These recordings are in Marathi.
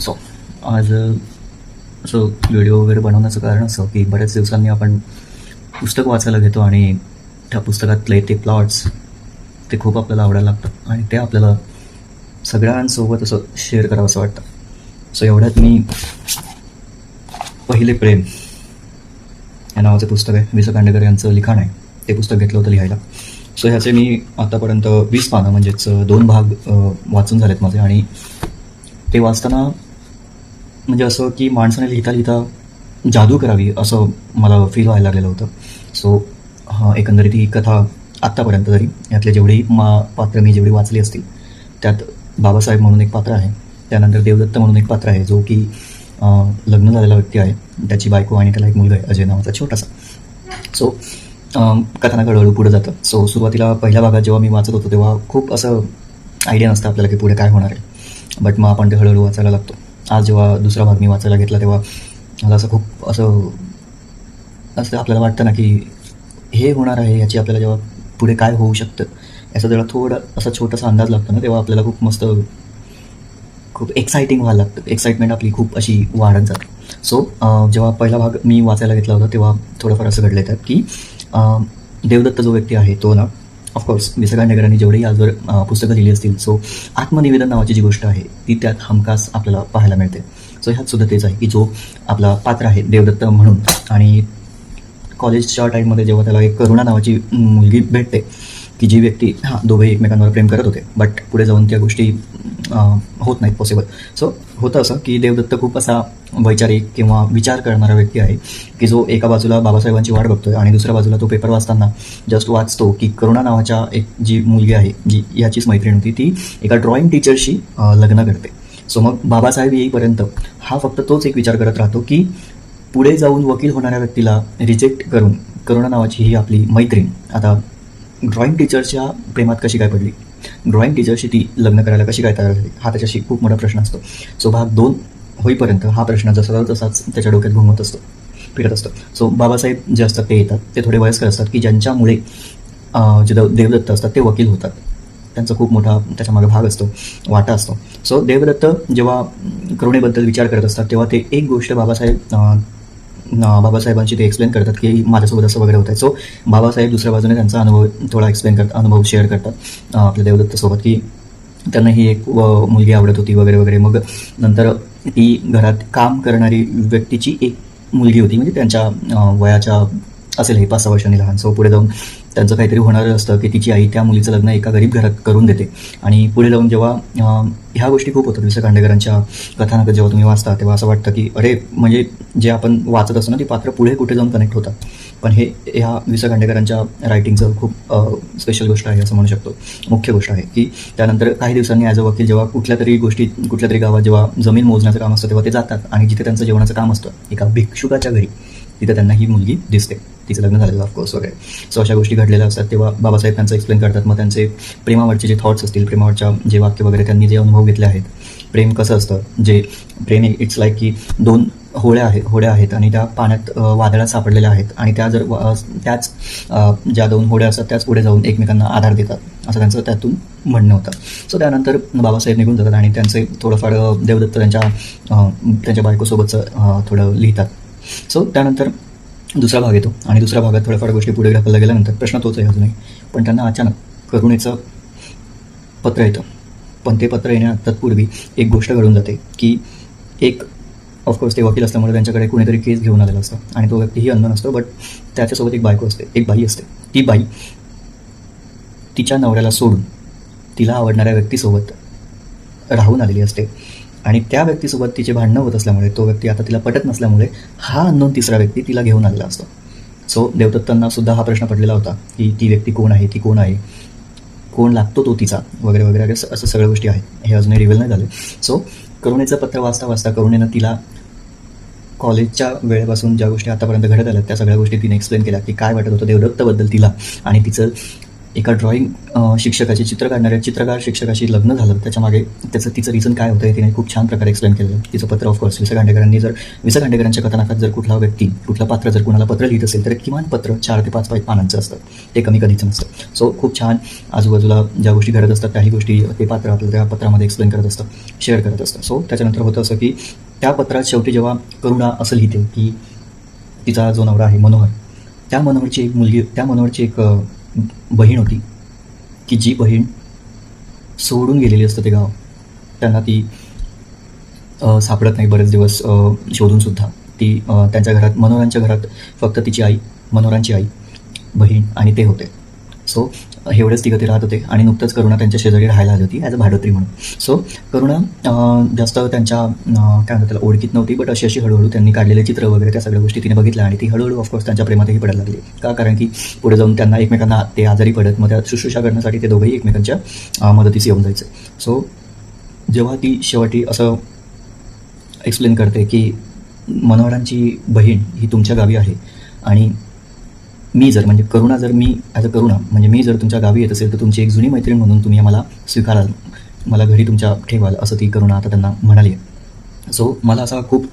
सो आज असं व्हिडिओ वगैरे बनवण्याचं कारण असं की बऱ्याच दिवसांनी आपण पुस्तक वाचायला घेतो आणि त्या पुस्तकातले ते प्लॉट्स ते खूप आपल्याला आवडायला लागतात आणि ते आपल्याला सगळ्यांसोबत असं शेअर करावं असं वाटतं. सो एवढ्यात मी पहिले प्रेम या नावाचं पुस्तक आहे, वि स खांडेकर यांचं लिखाण आहे, ते पुस्तक घेतलं होतं लिहायला. सो ह्याचे मी आतापर्यंत 20 पानं म्हणजेच 2 भाग वाचून झालेत माझे. आणि ते वाचताना म्हणजे असं की माणसाने लिहिता लिहिता जादू करावी असं मला फील व्हायला लागलेलं होतं. सो एकंदरीत ही कथा आत्तापर्यंत तरी यातले जेवढी पात्र मी जेवढी वाचली असतील त्यात बाबासाहेब म्हणून एक पात्र आहे, त्यानंतर देवदत्त म्हणून एक पात्र आहे जो की लग्न झालेला व्यक्ती आहे, त्याची बायको आणि त्याला एक मुलगा आहे अजय नावाचा छोटासा. सो कथानक हळूहळू पुढे जातं. सो सुरुवातीला पहिल्या भागात जेव्हा मी वाचत होतो तेव्हा खूप असं आयडिया नसतं आपल्याला की पुढे काय होणार आहे, बट मग आपण ते हळूहळू वाचायला लागतो. आज जेव्हा दुसरा भाग मी वाचायला घेतला तेव्हा मला असं खूप असं आपल्याला वाटतं ना की हे होणार आहे, याची आपल्याला जेव्हा पुढे काय होऊ शकतं याचा जेव्हा थोडा असा छोटासा अंदाज लागतो ना तेव्हा आपल्याला खूप मस्त खूप एक्साइटिंग व्हायला लागतं, एक्साइटमेंट आपली खूप अशी वाढत जाते. सो जेव्हा पहिला भाग मी वाचायला घेतला होता तेव्हा थोडंफार असं घडलं त्यात की देवदत्त जो व्यक्ती आहे तो ना ऑफकोर्स वि स खांडेकरांनी जेवढेही आजवर पुस्तकं लिहिली असतील सो आत्मनिवेदन नावाची जी गोष्ट आहे ती त्यात हमखास आपल्याला पाहायला मिळते. सो ह्यात सुद्धा तेच आहे की जो आपला पात्र आहे देवदत्त म्हणून, आणि कॉलेजच्या टाईममध्ये जेव्हा त्याला एक करुणा नावाची मुलगी भेटते की जी व्यक्ती दोघे एकमेकांवर प्रेम करत होते, बट पुढे जाऊन त्या गोष्टी होत नाहीत पॉसिबल. सो होतं असं की देवदत्त खूप असा वैचारिक किंवा विचार करणारा व्यक्ती आहे की जो एका बाजूला बाबासाहेबांची वाट बघतोय आणि दुसऱ्या बाजूला तो पेपर वाचताना जस्ट वाचतो की करुणा नावाच्या एक जी मुलगी आहे जी याचीच मैत्रीण होती ती एका ड्रॉइंग टीचरशी लग्न करते. सो मग बाबासाहेब येईपर्यंत हा फक्त तोच एक विचार करत राहतो की पुढे जाऊन वकील होणाऱ्या व्यक्तीला रिजेक्ट करून करुणा नावाची ही आपली मैत्रीण आता ड्रॉइंग टीचरच्या प्रेमात कशी काय पडली, ड्रॉइंग टीचरशी ती लग्न करायला कशी काय तयार झाली, हा त्याच्याशी खूप मोठा प्रश्न असतो. सो भाग 2 होईपर्यंत हा प्रश्न जसा तसाच त्याच्या डोक्यात घुमत असतो, फिरत असतो. सो बाबासाहेब जे असतात ते येतात, ते थोडे वयस्कर असतात की ज्यांच्यामुळे जे देवदत्त असतात ते वकील होतात, त्यांचा खूप मोठा त्याच्यामागे भाग असतो, वाटा असतो. सो देवदत्त जेव्हा करुणेबद्दल विचार करत असतात तेव्हा ते एक गोष्ट बाबासाहेबांशी ते एक्सप्लेन करतात की माझ्यासोबत असं वगैरे होतं आहे. सो बाबासाहेब दुसऱ्या बाजूने त्यांचा अनुभव थोडा एक्सप्लेन करतात, अनुभव शेअर करतात आपल्या देवदत्तसोबत की त्यांना ही एक मुलगी आवडत होती वगैरे वगैरे. मग नंतर ती घरात काम करणारी व्यक्तीची एक मुलगी होती, म्हणजे त्यांच्या वयाच्या असेल हे 5-6 वर्षांनी लहान. सो पुढे जाऊन त्यांचं काहीतरी होणारं असतं की तिची आई त्या मुलीचं लग्न एका गरीब घरात करून देते आणि पुढे जाऊन जेव्हा ह्या गोष्टी खूप होतात वि स खांडेकरांच्या कथानक जेव्हा तुम्ही वाचता तेव्हा असं वाटतं की अरे म्हणजे जे आपण वाचत असतो ना ती पात्र पुढे कुठे जाऊन कनेक्ट होतात. पण हे ह्या वि स खांडेकरांच्या रायटिंगचं खूप स्पेशल गोष्ट आहे असं म्हणू शकतो, मुख्य गोष्ट आहे की त्यानंतर काही दिवसांनी ॲज अ वकील जेव्हा कुठल्या तरी गावात जेव्हा जमीन मोजण्याचं काम असतं तेव्हा ते जातात आणि जिथे त्यांचं जेवणाचं काम असतं एका भिक्षुकाच्या घरी, तिथे त्यांना ही मुलगी दिसते, तिचं लग्न झालेलं ऑफकोर्स वगैरे. सो अशा गोष्टी घडलेल्या असतात तेव्हा बाबासाहेब त्यांचं एक्सप्लेन करतात. मग त्यांचे प्रेमावरचे जे थॉट्स असतील, प्रेमावरच्या जे वाक्य वगैरे त्यांनी जे अनुभव घेतले आहेत, प्रेम कसं असतं, जे प्रेम इट्स लाईक की 2 होड्या आहेत आणि त्या पाण्यात वादळात सापडलेल्या आहेत आणि त्या जर त्याच ज्या 2 होड्या असतात त्याच पुढे जाऊन एकमेकांना आधार देतात असं त्यांचं त्यातून म्हणणं होतं. सो त्यानंतर बाबासाहेब निघून जातात आणि त्यांचे थोडंफार देवदत्त त्यांच्या बायकोसोबतचं थोडं लिहितात. सो त्यानंतर दुसरा भाग येतो आणि दुसऱ्या भागात थोड्याफार गोष्टी पुढे ढकलल्या गेल्यानंतर प्रश्न तोच आहे अजूनही, पण त्यांना अचानक करुणेचं पत्र येतं. पण ते पत्र येण्या तत्पूर्वी एक गोष्ट घडून जाते की एक ऑफकोर्स ते वकील असल्यामुळे त्यांच्याकडे कुणीतरी केस घेऊन आलेला असतं आणि तो व्यक्तीही अननोन असतो, बट त्याच्यासोबत एक बायको असते, एक बाई असते. ती बाई तिच्या नवऱ्याला सोडून तिला आवडणाऱ्या व्यक्तीसोबत राहून आलेली असते आणि त्या व्यक्तीसोबत तिचे भांडणं होत असल्यामुळे तो व्यक्ती आता तिला पटत नसल्यामुळे हा अननोन तिसरा व्यक्ती तिला घेऊन आलेला असतो. सो देवदत्तांना सुद्धा हा प्रश्न पडलेला होता की ती व्यक्ती कोण आहे, ती कोण आहे, कोण लागतो तो तिचा वगैरे वगैरे असं सगळ्या गोष्टी आहेत, हे अजूनही रिव्हील नाही झाले. सो करुणेचं पत्र वाचता वाचता करुणेनं तिला कॉलेजच्या वेळेपासून ज्या गोष्टी आतापर्यंत घडत आल्या त्या सगळ्या गोष्टी तिने एक्सप्लेन केल्या की काय वाटत होतं देवदत्तबद्दल तिला आणि तिचं एका ड्रॉइंग शिक्षकाची, चित्रकार शिक्षकाशी लग्न झालं. त्याच्यामागे तिचं रिझन काय होतं हे तिने खूप छान प्रकारे एक्सप्लेन केलेलं. तिचं पत्र ऑफकोर्स वि. स. खांडेकरांनी जर वि. स. खांडेकरांच्या कथानकात जर कुठला व्यक्ती, कुठला पात्र जर कुणाला पत्र लिहित असेल तर किमान पत्र 4 ते 5 पानांचं असतं, ते कमी कधीच नसतं. सो खूप छान आजूबाजूला ज्या गोष्टी घडत असतात त्याही गोष्टी ते पात्र आपल्याला त्या पत्रामध्ये एक्सप्लेन करत असतं, शेअर करत असतं. सो त्याच्यानंतर होतं असं की त्या पत्रात शेवटी जेव्हा करुणा असं लिहिते की तिचा जो नवरा आहे मनोहर, त्या मनोहरची एक बहीण होती की जी बहीण सोडून गेलेली असतं ते गाव. त्यांना ती सापडत नाही बरेच दिवस शोधूनसुद्धा. ती त्यांच्या घरात, मनोहरांच्या घरात फक्त तिची आई, मनोहरांची आई, बहीण आणि ते होते. सो एवढेच तिघं ते राहत होते आणि नुकतंच करुणा त्यांच्या शेजारी राहायला आली होती ॲज अ भाडोत्री म्हणून. सो करुणा जास्त त्यांच्या काय म्हणतात त्याला ओळखीत नव्हती, बट अशी हळूहळू त्यांनी काढलेले चित्र वगैरे त्या सगळ्या गोष्टी तिने बघितल्या आणि ती हळूहळू ऑफकोर्स त्यांच्या प्रेमातही पडायला लागली. का? कारण की पुढे जाऊन त्यांना एकमेकांना ते आजारी पडत, मग त्या शुश्रूषा करण्यासाठी ते दोघंही एकमेकांच्या मदतीस येऊन जायचे. सो जेव्हा ती शेवटी असं एक्सप्लेन करते की मनोहरांची बहीण ही तुमच्या गावी आहे आणि मी जर, म्हणजे करुणा जर, मी ॲज अ करुणा म्हणजे मी जर तुमच्या गावी येत असेल तर तुमची एक जुनी मैत्रीण म्हणून तुम्ही मला स्वीकाराल, मला घरी तुमच्या ठेवाल, असं ती करुणा आता त्यांना म्हणाली आहे. सो मला असा खूप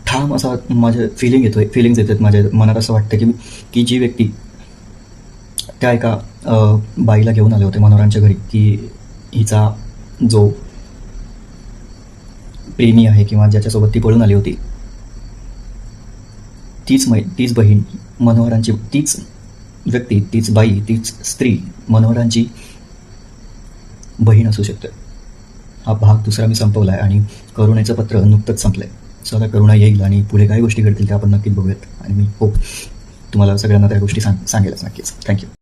ठाम असा माझ्या फिलिंग्स येतात माझ्या मनात. असं वाटतं की जी व्यक्ती त्या एका बाईला घेऊन आले होते मनोहरांच्या घरी, की हिचा जो प्रेमी आहे किंवा ज्याच्यासोबत ती पळून आली होती, तीच बहीण मनोहरांची, तीच व्यक्ती, तीच बाई, तीच स्त्री मनोहरांची बहीण असू शकते. हा भाग दुसरा मी संपवला आहे आणि करुणेचं पत्र नुकतंच संपलं आहे. सो आता करुणा येईल आणि पुढे काय गोष्टी घडतील त्या आपण नक्कीच बघूयात आणि मी तुम्हाला सगळ्यांना त्या गोष्टी सांगेलच नक्कीच. थँक्यू.